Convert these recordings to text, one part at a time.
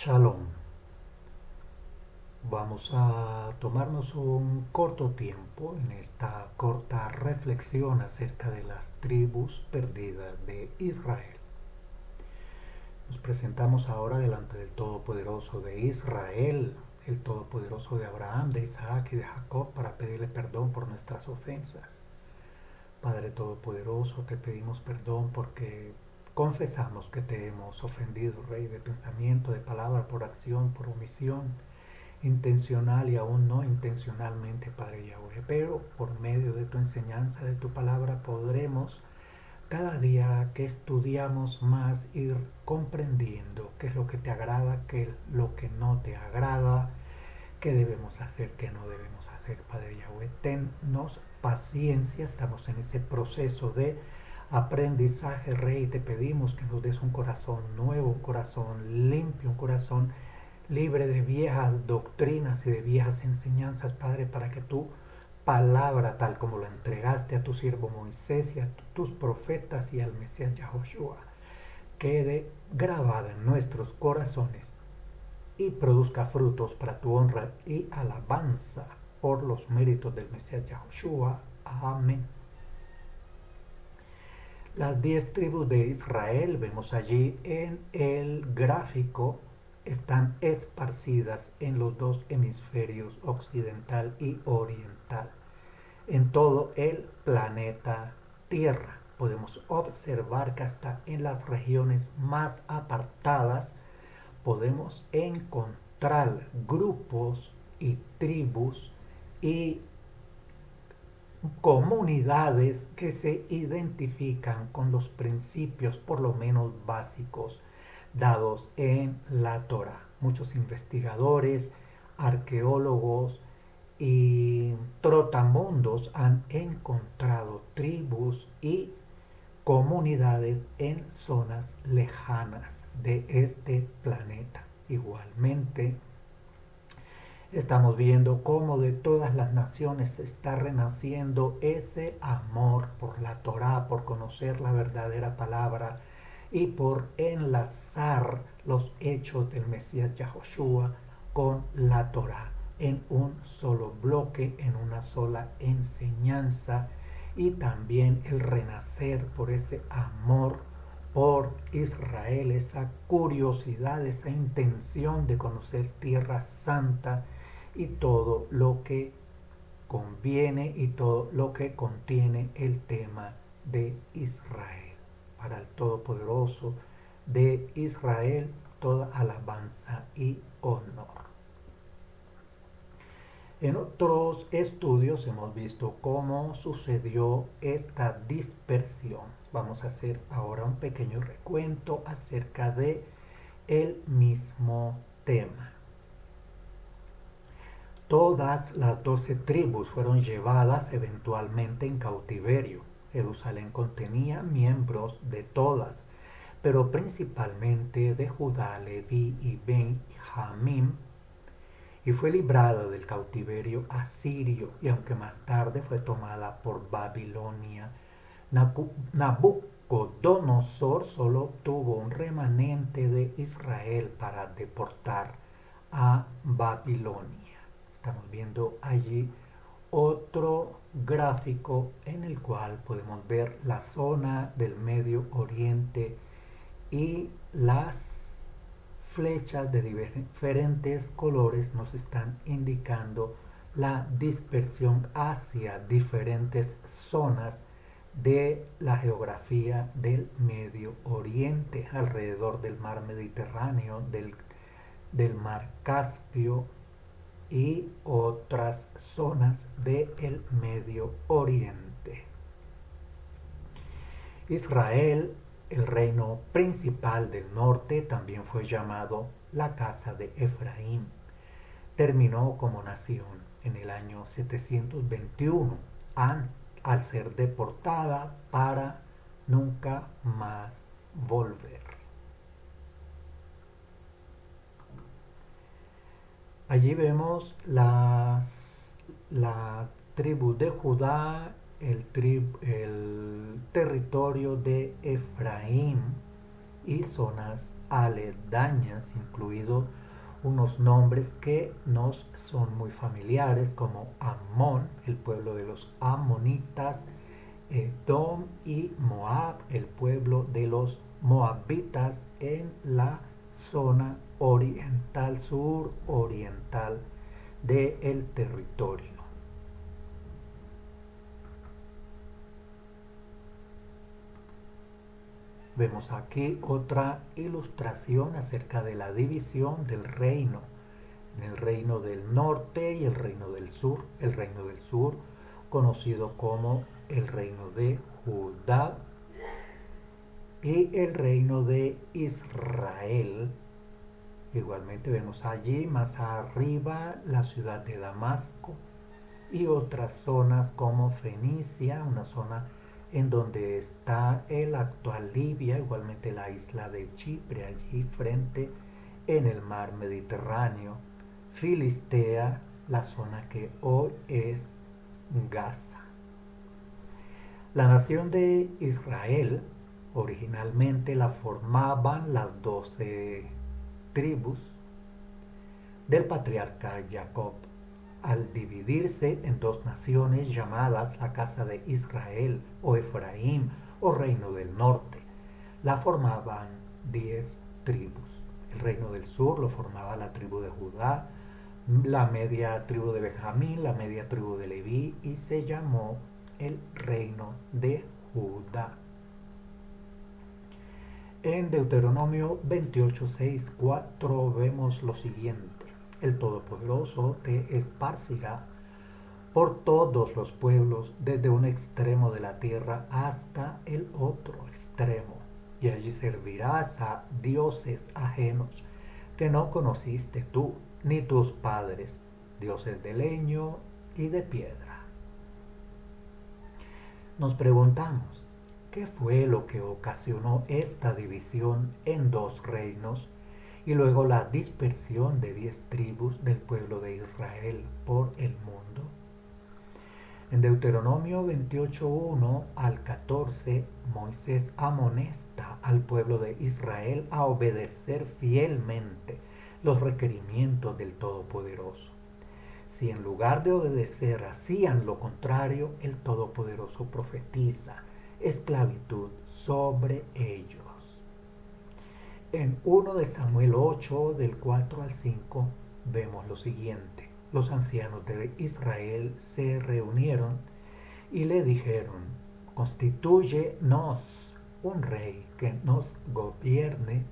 Shalom. Vamos a tomarnos un corto tiempo en esta corta reflexión acerca de las tribus perdidas de Israel. Nos presentamos ahora delante del Todopoderoso de Israel, el Todopoderoso de Abraham, de Isaac y de Jacob, para pedirle perdón por nuestras ofensas. Padre Todopoderoso, te pedimos perdón porque confesamos que te hemos ofendido, Rey, de pensamiento, de palabra, por acción, por omisión, intencional y aún no intencionalmente, Padre Yahweh. Pero por medio de tu enseñanza, de tu palabra, podremos cada día que estudiamos más ir comprendiendo qué es lo que te agrada, qué es lo que no te agrada, qué debemos hacer, qué no debemos hacer, Padre Yahweh. Tennos paciencia, estamos en ese proceso de aprendizaje, Rey. Te pedimos que nos des un corazón nuevo, un corazón limpio, un corazón libre de viejas doctrinas y de viejas enseñanzas, Padre, para que tu palabra, tal como la entregaste a tu siervo Moisés y a tus profetas y al Mesías Yahoshua, quede grabada en nuestros corazones y produzca frutos para tu honra y alabanza por los méritos del Mesías Yahoshua. Amén. Las 10 tribus de Israel, vemos allí en el gráfico, están esparcidas en los dos hemisferios occidental y oriental, en todo el planeta Tierra. Podemos observar que hasta en las regiones más apartadas podemos encontrar grupos y tribus y comunidades que se identifican con los principios por lo menos básicos dados en la Torah. Muchos investigadores, arqueólogos y trotamundos han encontrado tribus y comunidades en zonas lejanas de este planeta. Igualmente, estamos viendo cómo de todas las naciones está renaciendo ese amor por la Torá, por conocer la verdadera palabra y por enlazar los hechos del Mesías Yahoshua con la Torá en un solo bloque, en una sola enseñanza, y también el renacer por ese amor por Israel, esa curiosidad, esa intención de conocer Tierra Santa y todo lo que conviene y todo lo que contiene el tema de Israel. Para el Todopoderoso de Israel, toda alabanza y honor. En otros estudios hemos visto cómo sucedió esta dispersión. Vamos a hacer ahora un pequeño recuento acerca de el mismo tema. Todas las 12 tribus fueron llevadas eventualmente en cautiverio. Jerusalén contenía miembros de todas, pero principalmente de Judá, Leví y Benjamín, y fue librada del cautiverio asirio, y aunque más tarde fue tomada por Babilonia, Nabucodonosor solo obtuvo un remanente de Israel para deportar a Babilonia. Estamos viendo allí otro gráfico en el cual podemos ver la zona del Medio Oriente y las flechas de diferentes colores nos están indicando la dispersión hacia diferentes zonas de la geografía del Medio Oriente, alrededor del mar Mediterráneo, del mar Caspio y otras zonas del Medio Oriente. Israel, el reino principal del norte, también fue llamado la casa de Efraín. Terminó como nación en el año 721 al ser deportada para nunca más volver. Allí vemos la tribu de Judá, el territorio de Efraín y zonas aledañas, incluidos unos nombres que nos son muy familiares como Amón, el pueblo de los amonitas, Edom y Moab, el pueblo de los moabitas en la zona oriental, suroriental del territorio. Vemos aquí otra ilustración acerca de la división del reino, en el reino del norte y el reino del sur. El reino del sur, conocido como el reino de Judá, y el reino de Israel. Igualmente vemos allí más arriba la ciudad de Damasco y otras zonas como Fenicia, una zona en donde está el actual Libia, igualmente la isla de Chipre, allí frente en el mar Mediterráneo, Filistea, la zona que hoy es Gaza. La nación de Israel originalmente la formaban las 12 tribus del patriarca Jacob. Al dividirse en dos naciones llamadas la casa de Israel o Efraín o reino del norte, la formaban 10 tribus. El reino del sur lo formaba la tribu de Judá, la media tribu de Benjamín, la media tribu de Leví, y se llamó el reino de Judá. En Deuteronomio 28, 6, 4 vemos lo siguiente: el Todopoderoso te esparcirá por todos los pueblos, desde un extremo de la tierra hasta el otro extremo, y allí servirás a dioses ajenos que no conociste tú ni tus padres, dioses de leño y de piedra. Nos preguntamos, ¿qué fue lo que ocasionó esta división en dos reinos y luego la dispersión de 10 tribus del pueblo de Israel por el mundo? En Deuteronomio 28, 1 al 14, Moisés amonesta al pueblo de Israel a obedecer fielmente los requerimientos del Todopoderoso. Si en lugar de obedecer hacían lo contrario, el Todopoderoso profetiza esclavitud sobre ellos. En 1 de Samuel 8, del 4 al 5, vemos lo siguiente: los ancianos de Israel se reunieron y le dijeron: constitúyenos un rey que nos gobierne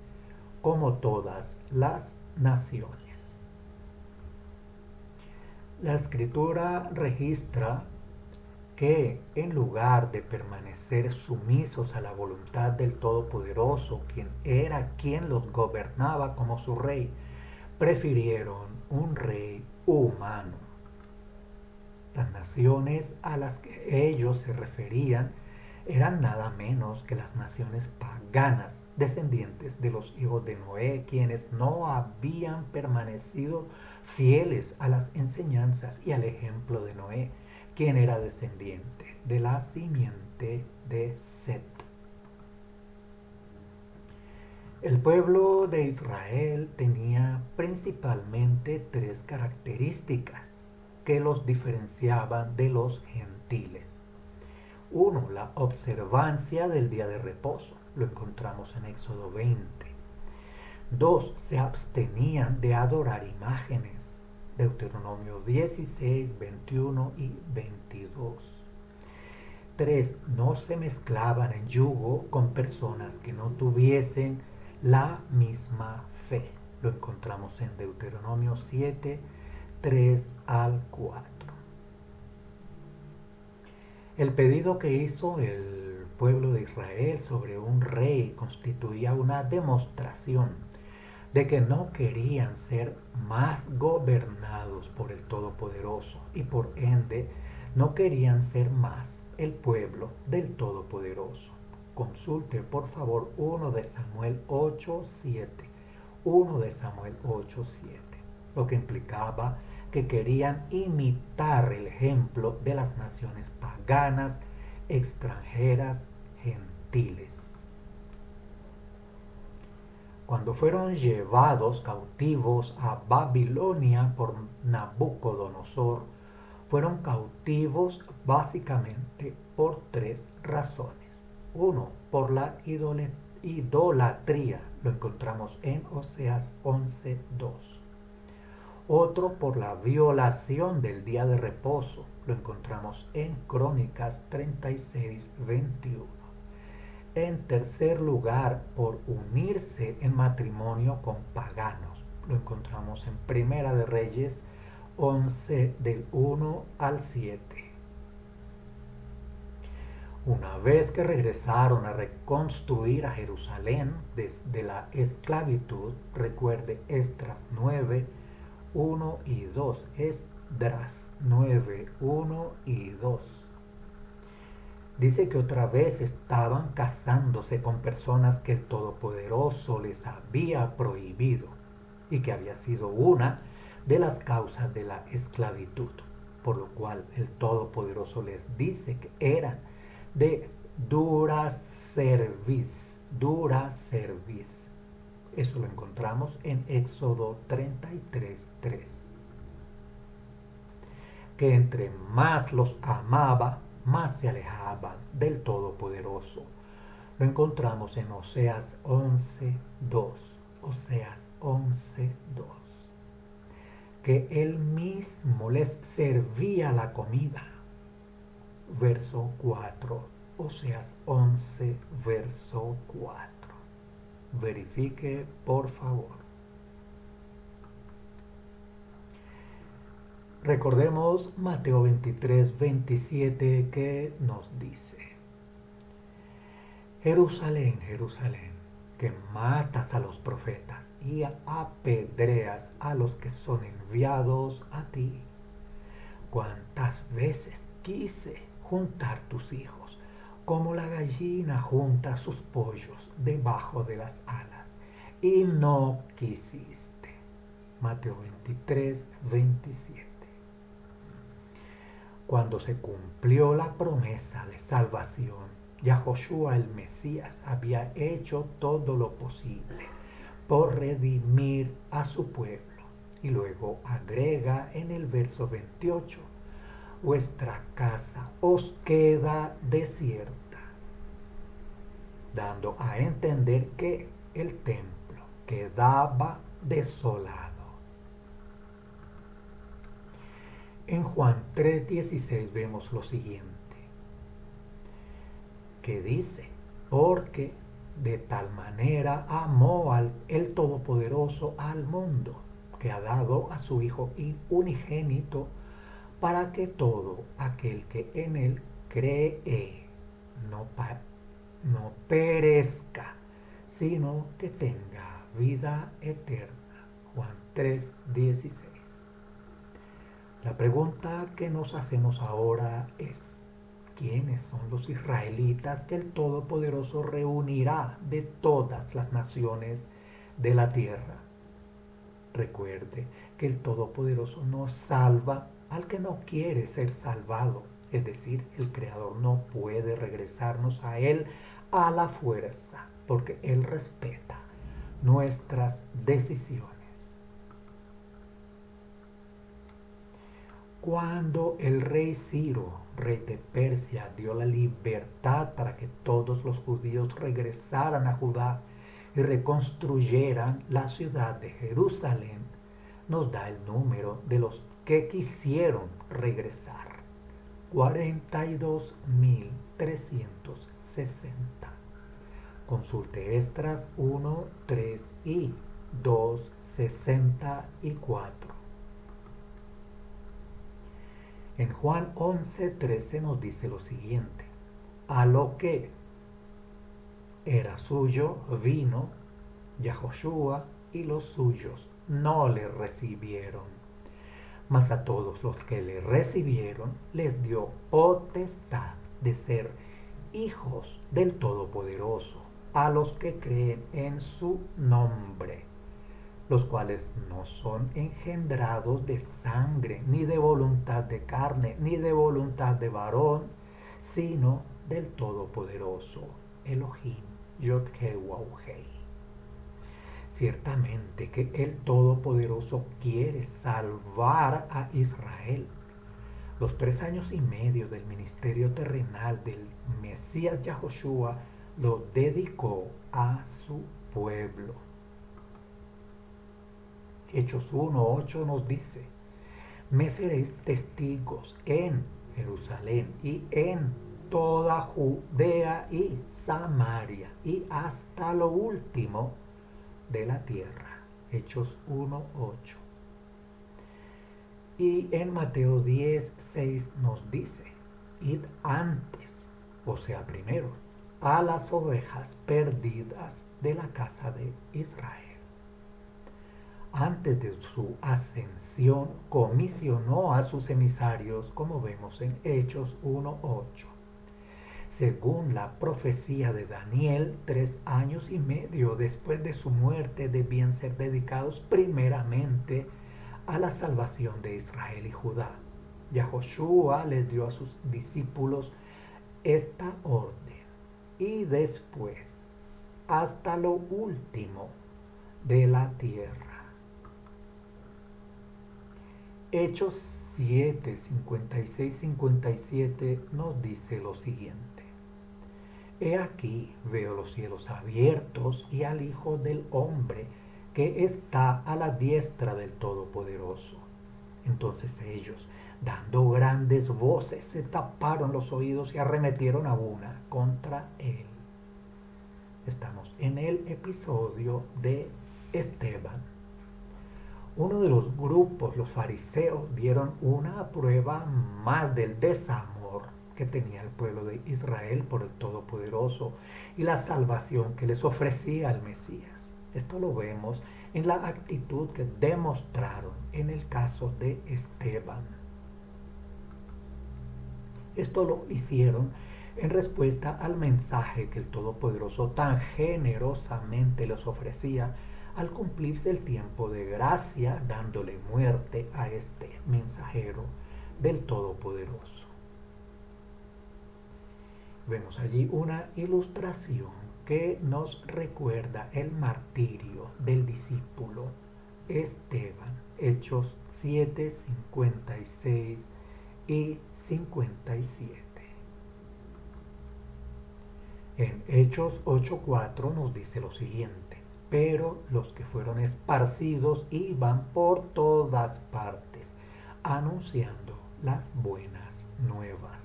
como todas las naciones. La escritura registra que en lugar de permanecer sumisos a la voluntad del Todopoderoso, quien era quien los gobernaba como su rey, prefirieron un rey humano. Las naciones a las que ellos se referían eran nada menos que las naciones paganas, descendientes de los hijos de Noé, quienes no habían permanecido fieles a las enseñanzas y al ejemplo de Noé, quien era descendiente de la simiente de Set. El pueblo de Israel tenía principalmente tres características que los diferenciaban de los gentiles. Uno, la observancia del día de reposo. Lo encontramos en Éxodo 20. Dos, se abstenían de adorar imágenes. Deuteronomio 16, 21 y 22. 3. No se mezclaban en yugo con personas que no tuviesen la misma fe. Lo encontramos en Deuteronomio 7, 3 al 4. El pedido que hizo el pueblo de Israel sobre un rey constituía una demostración de que no querían ser más gobernados por el Todopoderoso y por ende no querían ser más el pueblo del Todopoderoso. Consulte por favor 1 de Samuel 8:7. 1 de Samuel 8:7. Lo que implicaba que querían imitar el ejemplo de las naciones paganas, extranjeras, gentiles. cuando fueron llevados cautivos a Babilonia por Nabucodonosor, fueron cautivos básicamente por tres razones. Uno, por la idolatría, lo encontramos en Oseas 11:2. Otro, por la violación del día de reposo, lo encontramos en Crónicas 36:21. En tercer lugar, por unirse en matrimonio con paganos, lo encontramos en Primera de Reyes 11 del 1 al 7. Una vez que regresaron a reconstruir a Jerusalén desde la esclavitud, recuerde Esdras 9, 1 y 2. Esdras 9, 1 y 2. Dice que otra vez estaban casándose con personas que el Todopoderoso les había prohibido y que había sido una de las causas de la esclavitud, por lo cual el Todopoderoso les dice que eran de dura cerviz, dura cerviz. Eso lo encontramos en Éxodo 33:3. Que entre más los amaba, más se alejaban del Todopoderoso. Lo encontramos en Oseas 11:2. Oseas 11:2. Que él mismo les servía la comida. Verso 4. Oseas 11, verso 4. Verifique, por favor. Recordemos Mateo 23:27 que nos dice: Jerusalén, Jerusalén, que matas a los profetas y apedreas a los que son enviados a ti. ¿Cuántas veces quise juntar tus hijos, como la gallina junta sus pollos debajo de las alas, y no quisiste? Mateo 23:27. Cuando se cumplió la promesa de salvación, Yahoshua el Mesías había hecho todo lo posible por redimir a su pueblo. Y luego agrega en el verso 28, vuestra casa os queda desierta, dando a entender que el templo quedaba desolado. En Juan 3:16 vemos lo siguiente, que dice: porque de tal manera amó el Todopoderoso al mundo, que ha dado a su Hijo unigénito, para que todo aquel que en él cree no perezca, sino que tenga vida eterna. Juan 3:16. La pregunta que nos hacemos ahora es: ¿quiénes son los israelitas que el Todopoderoso reunirá de todas las naciones de la tierra? Recuerde que el Todopoderoso no salva al que no quiere ser salvado. Es decir, el Creador no puede regresarnos a Él a la fuerza, porque Él respeta nuestras decisiones. Cuando el rey Ciro, rey de Persia, dio la libertad para que todos los judíos regresaran a Judá y reconstruyeran la ciudad de Jerusalén, nos da el número de los que quisieron regresar: 42.360. Consulte Esdras 1, 3 y 2, 64. En Juan 11:13 nos dice lo siguiente: a lo que era suyo vino Yahoshua y los suyos no le recibieron. Mas a todos los que le recibieron les dio potestad de ser hijos del Todopoderoso, a los que creen en su nombre, los cuales no son engendrados de sangre, ni de voluntad de carne, ni de voluntad de varón, sino del Todopoderoso, Elohim, Yod-Heh-Waw-Heh. Ciertamente que el Todopoderoso quiere salvar a Israel. Los 3 años y medio del ministerio terrenal del Mesías Yahoshua lo dedicó a su pueblo. Hechos 1:8 nos dice: me seréis testigos en Jerusalén y en toda Judea y Samaria y hasta lo último de la tierra. Hechos 1:8. Y en Mateo 10:6 nos dice: id antes, o sea, primero, a las ovejas perdidas de la casa de Israel. Antes de su ascensión, comisionó a sus emisarios, como vemos en Hechos 1:8. Según la profecía de Daniel, 3 años y medio después de su muerte debían ser dedicados primeramente a la salvación de Israel y Judá. Yahoshua les dio a sus discípulos esta orden: y después hasta lo último de la tierra. Hechos 7, 56, 57 nos dice lo siguiente: he aquí, veo los cielos abiertos y al Hijo del Hombre que está a la diestra del Todopoderoso. Entonces ellos, dando grandes voces, se taparon los oídos y arremetieron a una contra él. Estamos en el episodio de Esteban. Uno de los grupos, los fariseos, dieron una prueba más del desamor que tenía el pueblo de Israel por el Todopoderoso y la salvación que les ofrecía el Mesías. Esto lo vemos en la actitud que demostraron en el caso de Esteban. Esto lo hicieron en respuesta al mensaje que el Todopoderoso tan generosamente les ofrecía al cumplirse el tiempo de gracia, dándole muerte a este mensajero del Todopoderoso. Vemos allí una ilustración que nos recuerda el martirio del discípulo Esteban, Hechos 7, 56 y 57. En Hechos 8:4 nos dice lo siguiente: pero los que fueron esparcidos iban por todas partes, anunciando las buenas nuevas.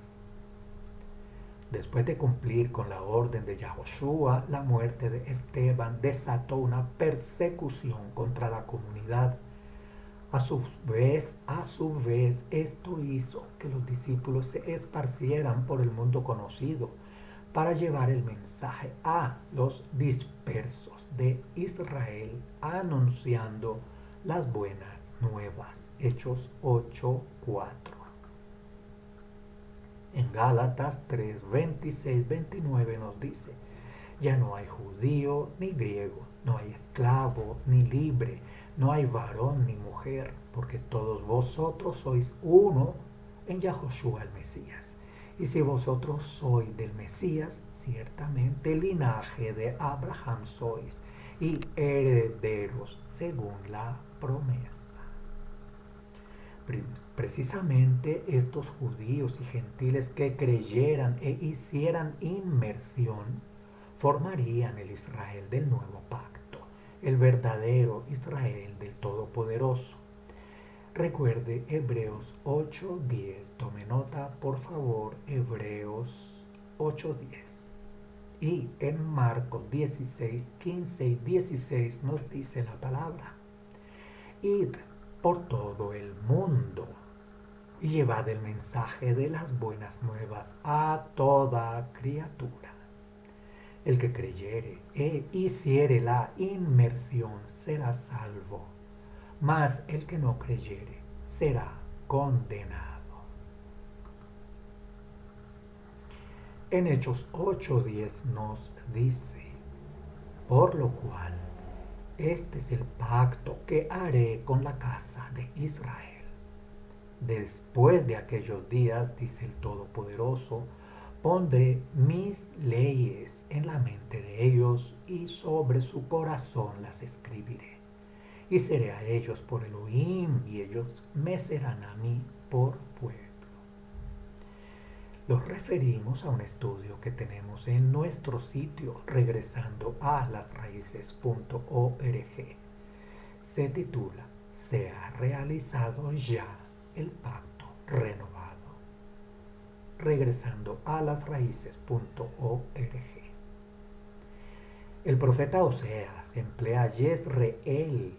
Después de cumplir con la orden de Yahoshua, la muerte de Esteban desató una persecución contra la comunidad. A su vez, esto hizo que los discípulos se esparcieran por el mundo conocido para llevar el mensaje a los dispersos de Israel, anunciando las buenas nuevas. Hechos 8:4. En Gálatas 3, 26, 29 nos dice: ya no hay judío ni griego, no hay esclavo ni libre, no hay varón ni mujer, porque todos vosotros sois uno en Yahoshua el Mesías. Y si vosotros sois del Mesías, ciertamente linaje de Abraham sois y herederos según la promesa. Precisamente estos judíos y gentiles que creyeran e hicieran inmersión formarían el Israel del nuevo pacto, el verdadero Israel del Todopoderoso. Recuerde Hebreos 8:10. Tome nota, por favor, Hebreos 8:10. Y en Marcos 16, 15 y 16 nos dice la palabra: id por todo el mundo y llevad el mensaje de las buenas nuevas a toda criatura. El que creyere e hiciere la inmersión será salvo, mas el que no creyere será condenado. En Hechos 8:10 nos dice: por lo cual este es el pacto que haré con la casa de Israel. Después de aquellos días, dice el Todopoderoso, Pondré mis leyes en la mente de ellos y sobre su corazón las escribiré. Y seré a ellos por Elohim y ellos me serán a mí por pueblo. Los referimos a un estudio que tenemos en nuestro sitio regresando a lasraíces.org. Se titula "Se ha realizado ya el pacto renovado". Regresando a lasraíces.org. El profeta Oseas emplea a Jezreel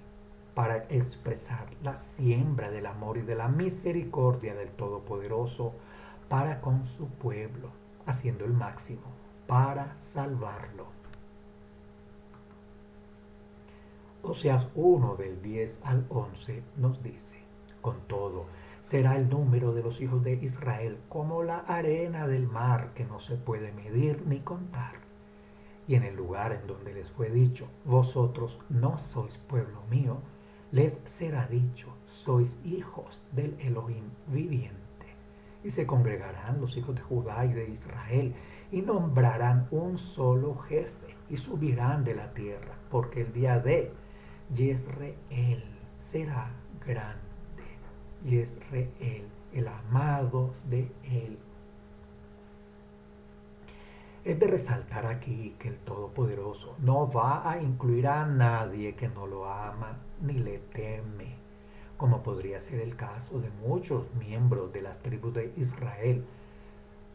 para expresar la siembra del amor y de la misericordia del Todopoderoso para con su pueblo, haciendo el máximo para salvarlo. Oseas 1 del 10 al 11 nos dice: con todo, será el número de los hijos de Israel como la arena del mar, que no se puede medir ni contar. Y en el lugar en donde les fue dicho, vosotros no sois pueblo mío, les será dicho, sois hijos del Elohim viviente. Y se congregarán los hijos de Judá y de Israel, y nombrarán un solo jefe, y subirán de la tierra, porque el día de Jezreel será grande. Jezreel, el amado de él. Es de resaltar aquí que el Todopoderoso no va a incluir a nadie que no lo ama ni le teme, como podría ser el caso de muchos miembros de las tribus de Israel,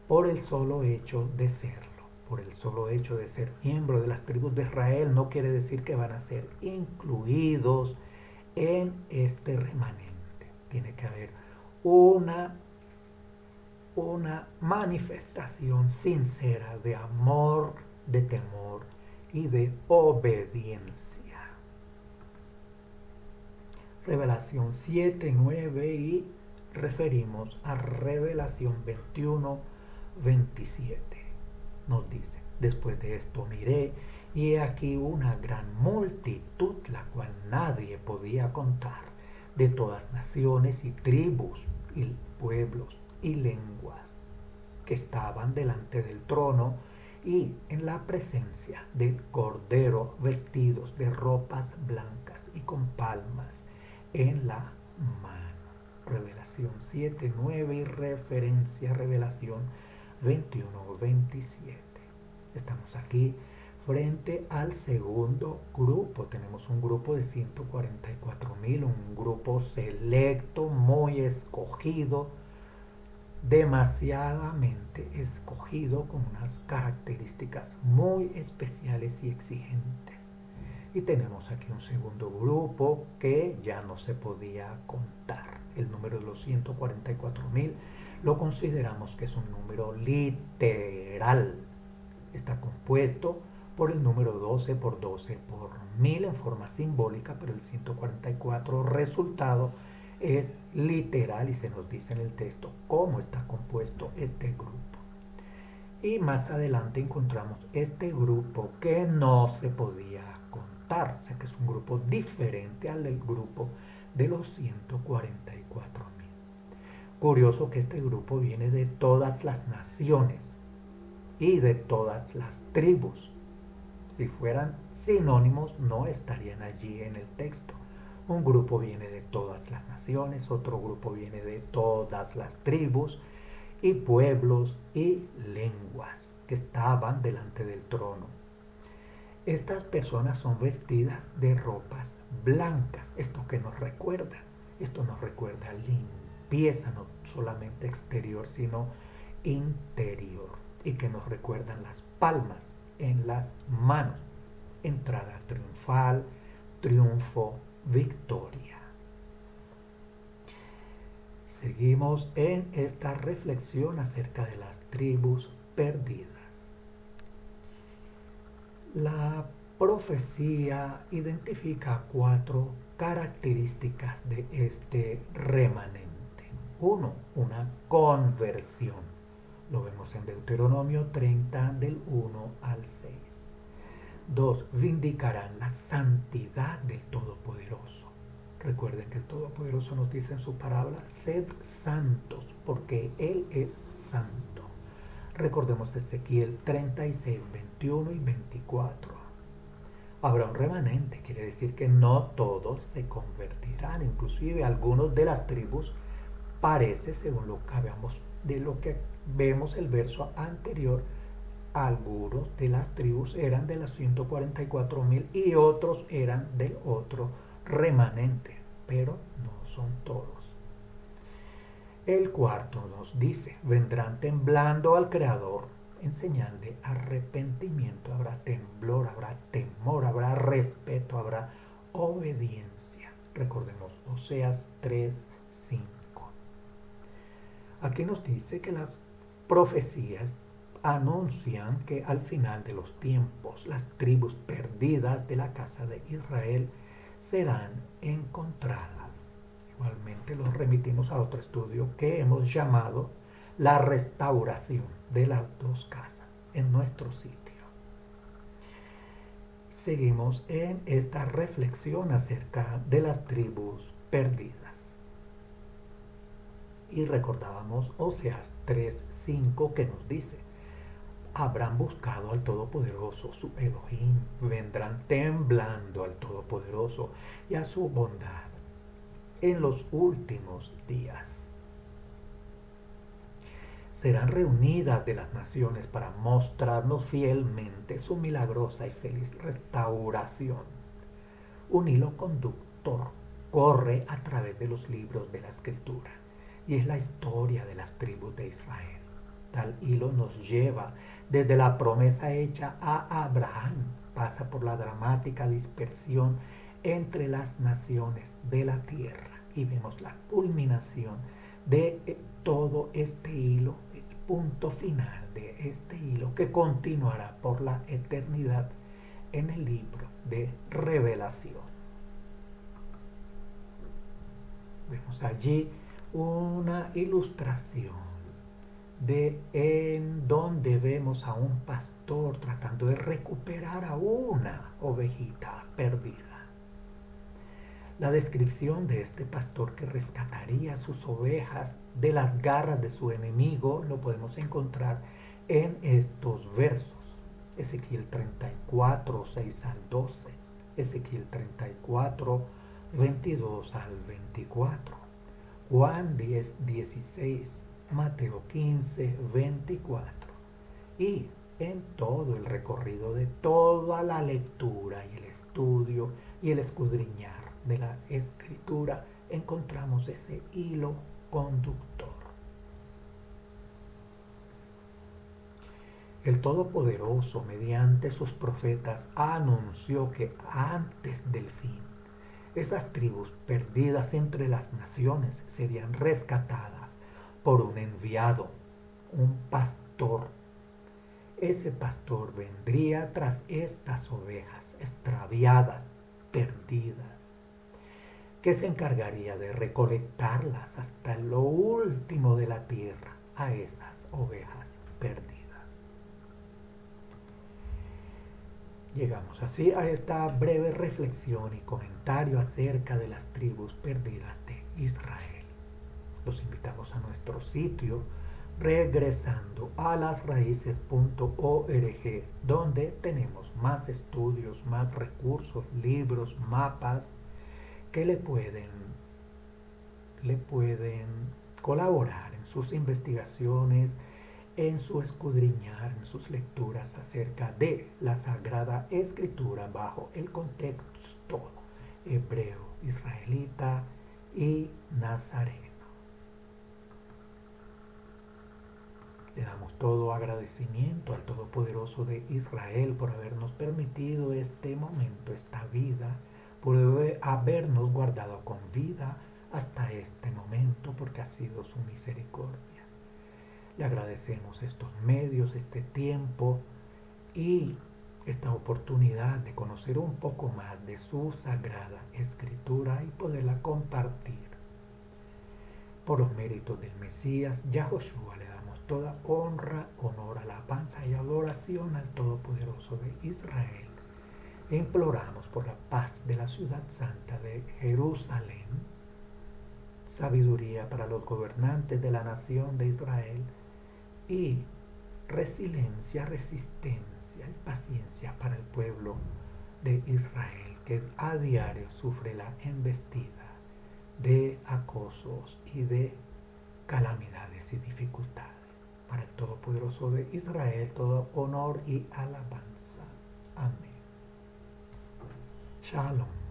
por el solo hecho de serlo. Por el solo hecho de ser miembro de las tribus de Israel no quiere decir que van a ser incluidos en este remanente. Tiene que haber una manifestación sincera de amor, de temor y de obediencia. Revelación 7, 9 y referimos a Revelación 21, 27. Nos dice: después de esto miré, y he aquí una gran multitud, la cual nadie podía contar, de todas naciones y tribus y pueblos y lenguas, que estaban delante del trono y en la presencia del Cordero, vestidos de ropas blancas y con palmas en la mano. Revelación 7, 9 y referencia a Revelación 21, 27. Estamos aquí frente al segundo grupo. Tenemos un grupo de 144,000, un grupo selecto, muy escogido, demasiadamente escogido, con unas características muy especiales y exigentes. Y tenemos aquí un segundo grupo que ya no se podía contar. El número de los 144,000 lo consideramos que es un número literal. Está compuesto por el número 12 por 12 por 1000 en forma simbólica, pero el 144 resultado es literal y se nos dice en el texto cómo está compuesto este grupo. Y más adelante encontramos este grupo que no se podía contar, o sea que es un grupo diferente al del grupo de los 144,000. Curioso que este grupo viene de todas las naciones y de todas las tribus. Si fueran sinónimos no estarían allí en el texto. Un grupo viene de todas las naciones, otro grupo viene de todas las tribus y pueblos y lenguas que estaban delante del trono. Estas personas son vestidas de ropas blancas. ¿Esto qué nos recuerda? Esto nos recuerda limpieza, no solamente exterior, sino interior. Y que nos recuerdan las palmas en las manos. Entrada triunfal, triunfo, victoria. Seguimos en esta reflexión acerca de las tribus perdidas. La profecía identifica 4 características de este remanente. 1. Una conversión. Lo vemos en Deuteronomio 30 del 1 al 6. 2. Vindicarán la santidad del Todopoderoso. Recuerden que el Todopoderoso nos dice en su palabra: sed santos, porque Él es santo. Recordemos Ezequiel 36, 21 y 24. Habrá un remanente, quiere decir que no todos se convertirán, inclusive algunos de las tribus parece, según lo que veamos, de lo que vemos el verso anterior, algunos de las tribus eran de las 144.000 y otros eran del otro remanente, pero no son todos. El cuarto nos dice, vendrán temblando al Creador en señal de arrepentimiento. Habrá temblor, habrá temor, habrá respeto, habrá obediencia. Recordemos Oseas 3:5. Aquí nos dice que las profecías anuncian que al final de los tiempos las tribus perdidas de la casa de Israel serán encontradas. Igualmente los remitimos a otro estudio que hemos llamado la restauración de las dos casas en nuestro sitio. Seguimos en esta reflexión acerca de las tribus perdidas. Y recordábamos Oseas 3:5 que nos dice, habrán buscado al Todopoderoso, su Elohim, vendrán temblando al Todopoderoso y a su bondad en los últimos días. Serán reunidas de las naciones para mostrarnos fielmente su milagrosa y feliz restauración. Un hilo conductor corre a través de los libros de la Escritura y es la historia de las tribus de Israel. Tal hilo nos lleva desde la promesa hecha a Abraham, pasa por la dramática dispersión entre las naciones de la tierra y vemos la culminación de todo este hilo, el punto final de este hilo que continuará por la eternidad en el libro de Revelación. Vemos allí una ilustración de en donde vemos a un pastor tratando de recuperar a una ovejita perdida. La descripción de este pastor que rescataría sus ovejas de las garras de su enemigo lo podemos encontrar en estos versos. Ezequiel 34, 6 al 12, Ezequiel 34, 22 al 24, Juan 10, 16, Mateo 15, 24. Y en todo el recorrido de toda la lectura y el estudio y el escudriñar de la Escritura encontramos ese hilo conductor. El Todopoderoso, mediante sus profetas, anunció que antes del fin, esas tribus perdidas entre las naciones serían rescatadas por un enviado, un pastor. Ese pastor vendría tras estas ovejas extraviadas, perdidas, que se encargaría de recolectarlas hasta lo último de la tierra a esas ovejas perdidas. Llegamos así a esta breve reflexión y comentario acerca de las tribus perdidas de Israel. Los invitamos a nuestro sitio regresando a lasraíces.org, donde tenemos más estudios, más recursos, libros, mapas que le pueden colaborar en sus investigaciones, en su escudriñar, en sus lecturas acerca de la Sagrada Escritura bajo el contexto hebreo, israelita y nazareno. Le damos todo agradecimiento al Todopoderoso de Israel por habernos permitido este momento, esta vida, por habernos guardado con vida hasta este momento, porque ha sido su misericordia. Le agradecemos estos medios, este tiempo y esta oportunidad de conocer un poco más de su Sagrada Escritura y poderla compartir. Por los méritos del Mesías, Yahoshua, le damos toda honra, honor, alabanza y adoración al Todopoderoso de Israel. E imploramos por la paz de la ciudad santa de Jerusalén, sabiduría para los gobernantes de la nación de Israel y resiliencia, resistencia y paciencia para el pueblo de Israel, que a diario sufre la embestida de acosos y de calamidades y dificultades. Para el Todopoderoso de Israel, todo honor y alabanza. Amén. Shalom.